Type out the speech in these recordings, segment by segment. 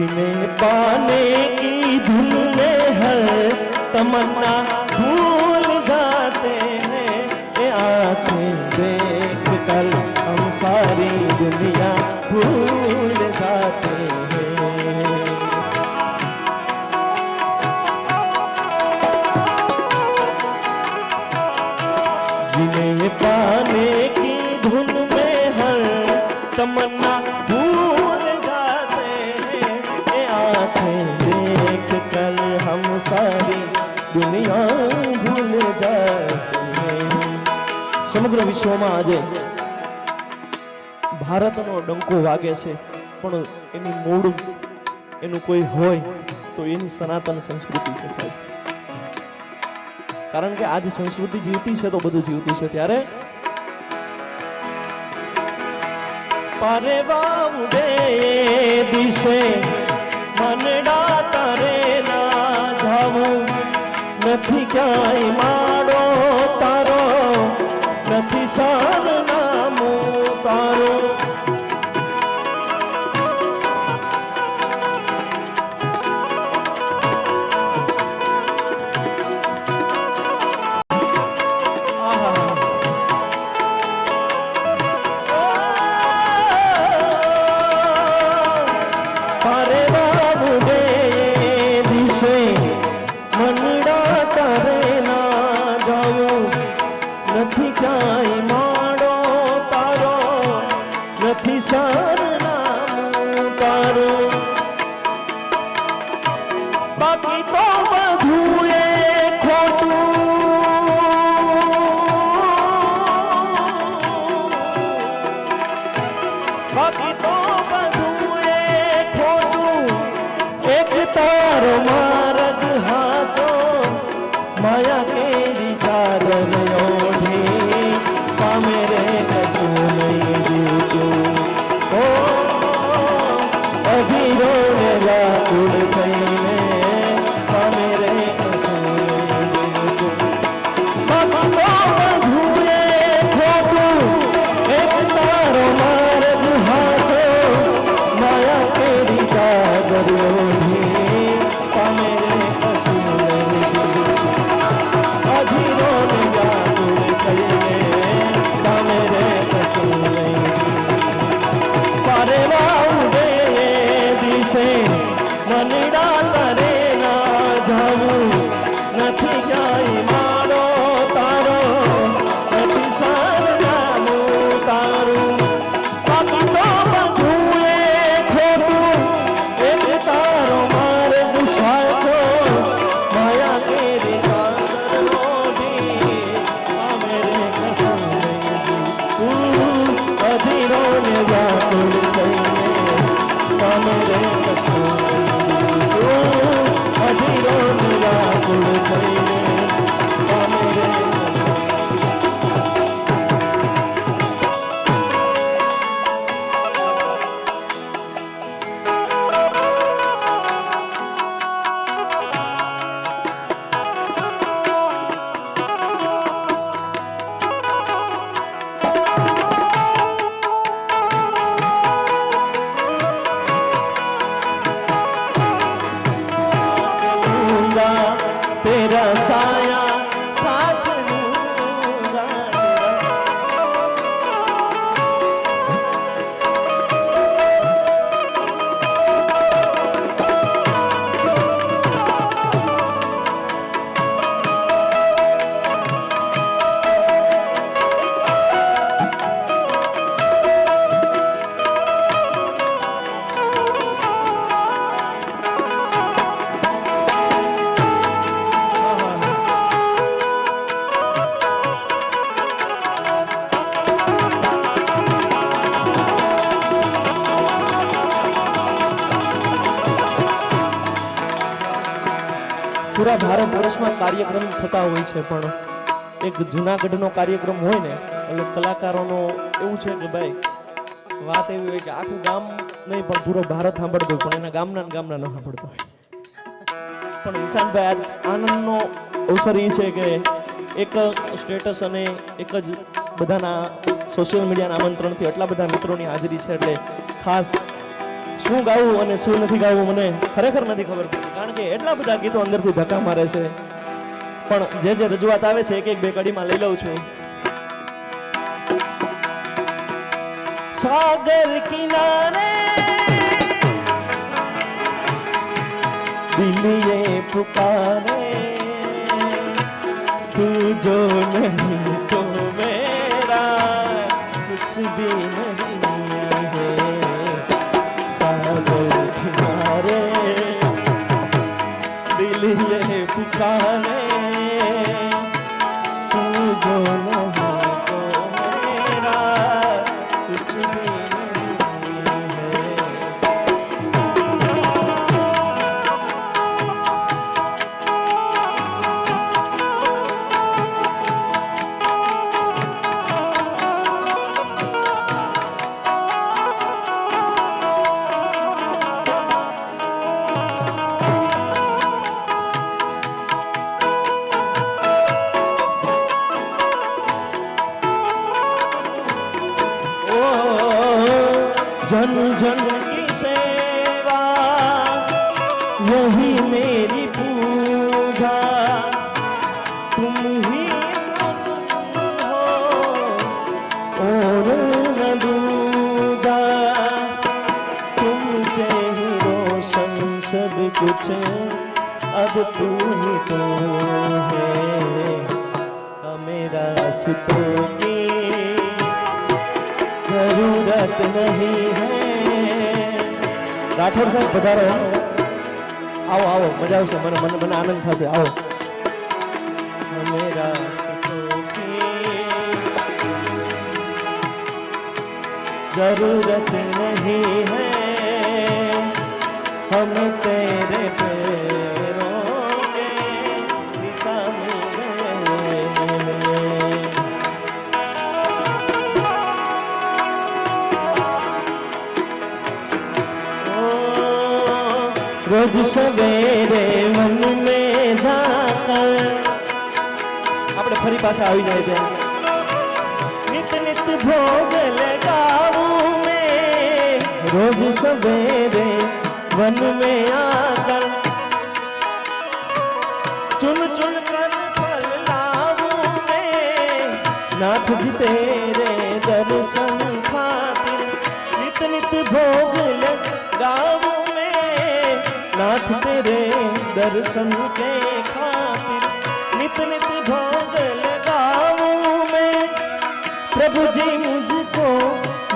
जिन्हें पाने की धुन में है तमन्ना भूल जाते हैं, ये आंखें देख कर हम सारी दुनिया भूल जाते हैं। जिन्हें पाने की धुन में है तमन्ना भूल जाते हैं, ये आंखें देख कर हम सारी दुनिया भूल जाते हैं। समग्र विश्वમાં આજે ભારતનો ડંકો વાગે છે, પણ એની મૂળ એનું કોઈ હોય તો એની સનાતન સંસ્કૃતિ છે સાહેબ। કારણ કે આજ સંસ્કૃતિ જીવતી છે તો બધું જીવતું છે। ત્યારે પારે વાવડે દિશે મનડા તારે ના જાવું, નથી ક્યાંય માડો તારો, નથી સરનામું તારો। બાકી તો બધું એ ખોટું, બાકી તો બધું એ ખોટું, એક તારો માર્ગ હાચો, માયા કેરી ચાદર ઓઢી પામે રે કશું નહીં જીવતું। ઓ અધીરો ને લાકુડ થઈને પામે રે કશું નહીં જીવતું। બાકી તો બધું એ ખોટું, એક તારો માર્ગ હાચો, માયા કેરી ચાદર ઓઢી પામે રે કશું નહીં જીવતું। અધીરો ને લાકુડ થઈને પામે રે કશું નહીં જીવતું। પારે વાવડે દિશે મનડા તારે ના જાવું, નથી ક્યાંય મારો તારો, નથી સરનામું તારું। બાકી તો બધું એ ખોટું, એક તારો માર્ગ સાચો, માયા કેરી ચાદર ઓઢી પામે રે કશું નહીં જીવતું। અધીરો ને વ્યાકુળ થઈને પામે રે કશું નહીં જીવતું। અધીરો ને વ્યાકુળ થઈને પામે રે કશું નહીં। तेरा साया साथ दूंगा પૂરા ભારત વર્ષમાં કાર્યક્રમ થતા હોય છે, પણ એક જૂનાગઢનો કાર્યક્રમ હોય ને એટલે કલાકારોનો એવું છે કે ભાઈ વાત એવી હોય કે આખું ગામ નહીં પણ પૂરો ભારત સાંભળતો હોય, પણ એના ગામના ન સાંભળતો હોય। પણ નિશાંતભાઈ આનંદનો અવસર એ છે કે એક સ્ટેટસ અને એક જ બધાના સોશિયલ મીડિયાના આમંત્રણથી આટલા બધા મિત્રોની હાજરી છે, એટલે ખાસ શું ગાવું અને શું નથી ગાવું મને ખરેખર નથી ખબર પડતી, કારણ કે એટલા બધા ગીતો અંદરથી ધક્કા મારે છે. પણ જે રજૂઆત આવે છે એક એક બે કડીમાં લઈ લઉં છું. सागर किनारे दिल ये पुकारे, तू जो नहीं तो मेरा कुछ भी नहीं है. सागर किनारे दिल ये पुकारे, तू जो नहीं जन जन की सेवा यही मेरी पूजा, तुम ही हो और न दूजा, तुमसे ही रोशन सब कुछ अब तू ही तो है. मेरा सितों की जरूरत नहीं है. राठौर साहब पधारो. आओ आओ, मजा आवશે, મને મને મને આનંદ થશે. आओ. मेरा सतों की जरूरत नहीं है, हम तेरे पैरों के निशान रोज सवेरे मन में जाकर આપણે ફરી પાછા આવી જાય ત્યાં. નિત નિત ભોગ लगाऊं मैं, रोज सवेरे वन में आकर चुन चुन कर फल लाऊं मैं, नाथ जी तेरे दर्शन खातिर नित नित भोग लगाऊं, नाथ तेरे दर्शन के खातिर नित नित भोग लगाऊं मैं. प्रभु जी मुझको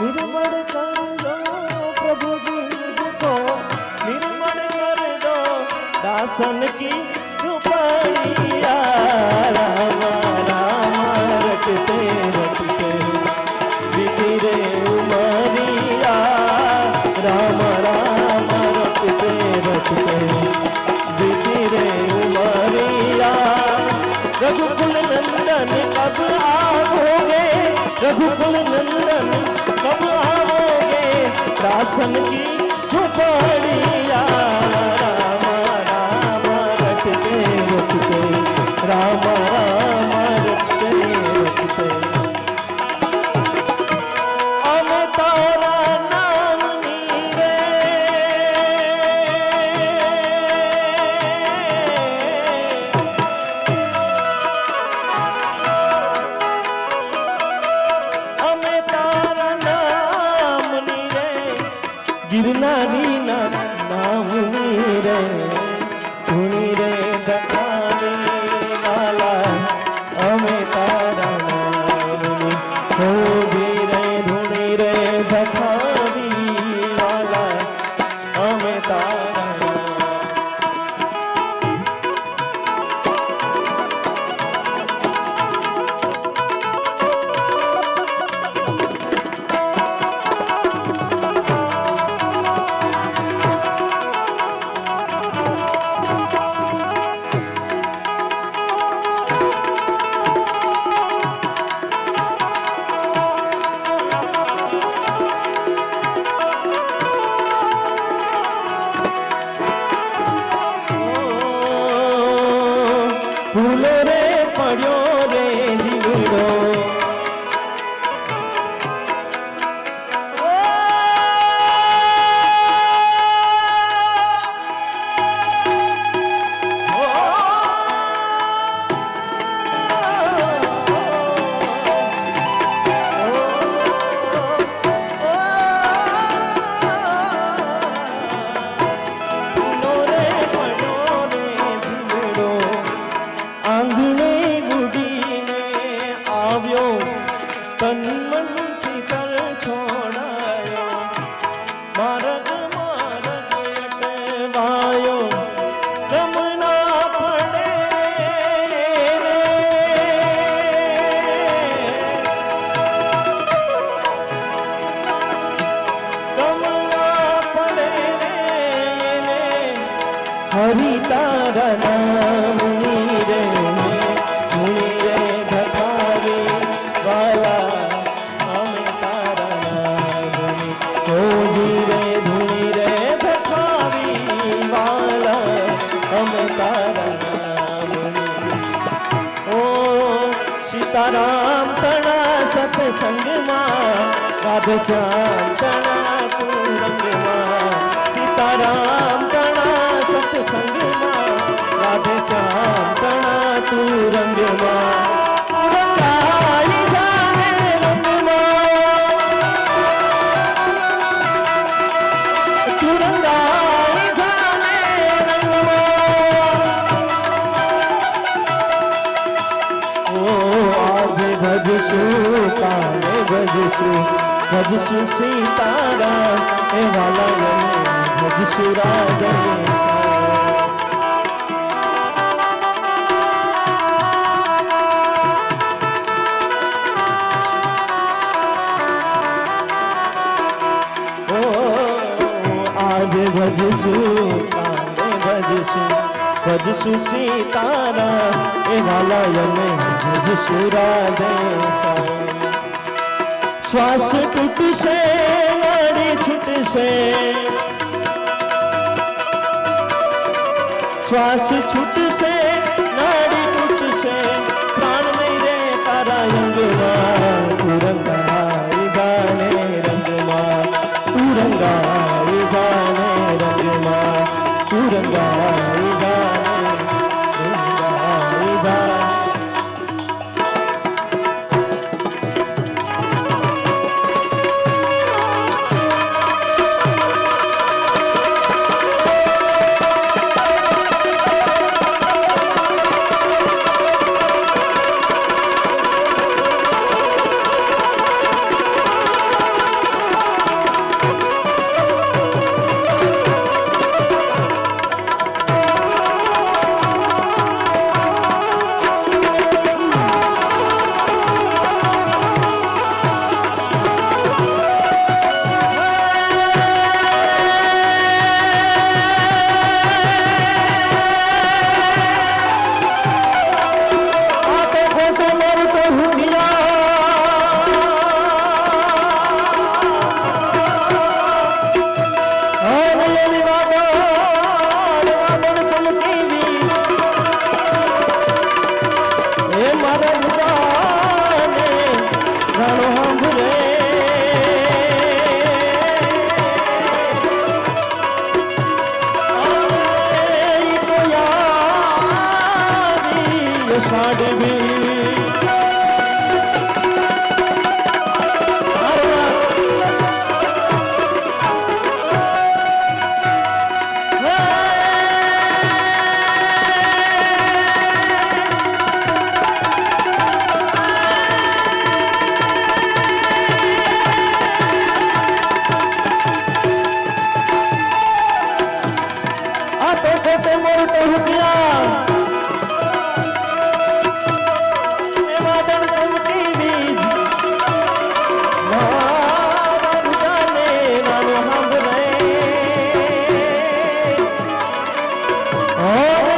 निर्मल कर दो, प्रभु जी मुझको निर्मल कर दो, दासन की झुपाइया. राम राम रटते रटते बीती रे उमरिया, राम राम रटते रटते बीती रे उमरिया. रघुकुल नंदन कब आओगे, रघुकुल नंदन कब आओगे, दासन की झुपड़िया. राम राम रटते रटते, राम राम रटते रटते, अमे तारा नाम नीरे, अमे तारा नाम नीरे, गिरनारी नाम नीरे, धुनी रे दखाने वाला, अमे तारा नाम हो जी रे, धुनी रे दखानी वाला, अमे तारा नाम. સત્સંગમાં રાધે શ્યામ તણા તું રંગમાં સીતારામ તણા સત્સંગમાં રાધે શ્યામ તણા તું રંગમાં રંગાઈ જાને રંગમાં તું રંગાઈ જાને રંગમાં ઓ આજે ભજશું કાલે ભજશું ભજશું સીતારામ એ વાલા ભજશું રાધે ભજશું કાલે ભજશું ભજશું સીતારામ એ વાલાયને ભજશું રાધે શ્વાસ તૂટશે નાડી છૂટશે શ્વાસ છૂટશે નાડી તૂટશે પ્રાણ નહીં રે તારા અંગમાં તુરંગાઈ જાને રંગમાં તુરંગાઈ જાને રંગમાં તુરંગાઈ જાને રંગાઈ જાને Oh